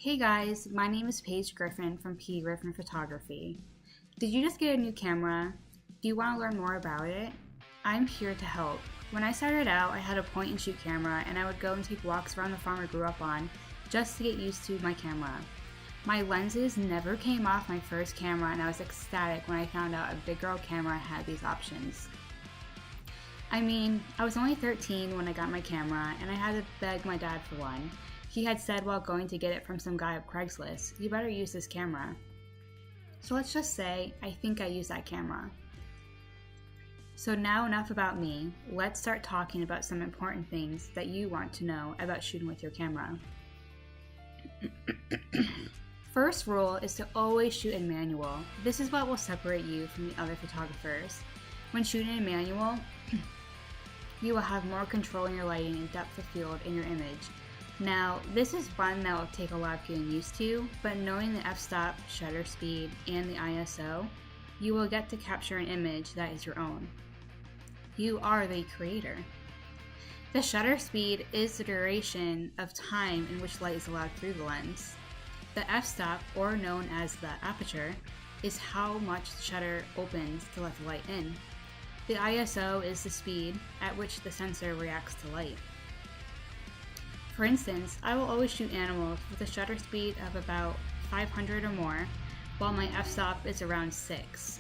Hey guys, my name is Paige Griffin from P. Griffin Photography. Did you just get a new camera? Do you want to learn more about it? I'm here to help. When I started out, I had a point and shoot camera and I would go and take walks around the farm I grew up on just to get used to my camera. My lenses never came off my first camera and I was ecstatic when I found out a big girl camera had these options. I was only 13 when I got my camera and I had to beg my dad for one. He had said while going to get it from some guy up Craigslist, "You better use this camera." So let's just say I think I used that camera. So now enough about me. Let's start talking about some important things that you want to know about shooting with your camera. First rule is to always shoot in manual. This is what will separate you from the other photographers. When shooting in manual, you will have more control in your lighting and depth of field in your image. Now, this is one that will take a lot of getting used to, but knowing the f-stop, shutter speed, and the ISO, you will get to capture an image that is your own. You are the creator. The shutter speed is the duration of time in which light is allowed through the lens. The f-stop, or known as the aperture, is how much the shutter opens to let the light in. The ISO is the speed at which the sensor reacts to light. For instance, I will always shoot animals with a shutter speed of about 500 or more, while my f-stop is around 6.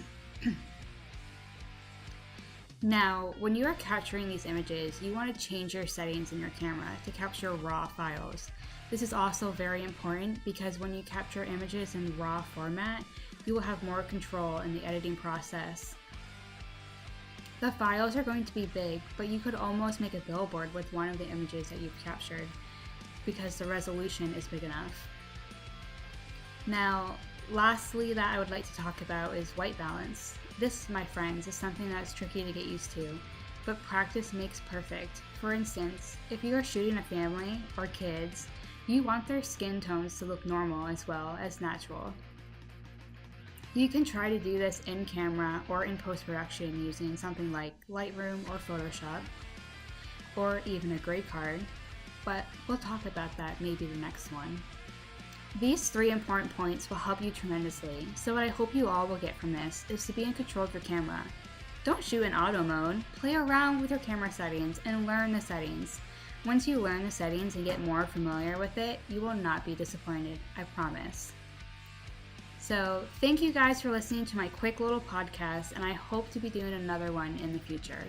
Now, when you are capturing these images, you want to change your settings in your camera to capture raw files. This is also very important because when you capture images in raw format, you will have more control in the editing process. The files are going to be big, but you could almost make a billboard with one of the images that you've captured because the resolution is big enough. Now, lastly that I would like to talk about is white balance. This, my friends, is something that's tricky to get used to, but practice makes perfect. For instance, if you are shooting a family or kids, you want their skin tones to look normal as well as natural. You can try to do this in camera or in post-production using something like Lightroom or Photoshop, or even a gray card, but we'll talk about that maybe the next one. These 3 important points will help you tremendously, so what I hope you all will get from this is to be in control of your camera. Don't shoot in auto mode, play around with your camera settings and learn the settings. Once you learn the settings and get more familiar with it, you will not be disappointed, I promise. So, thank you guys for listening to my quick little podcast, and I hope to be doing another one in the future.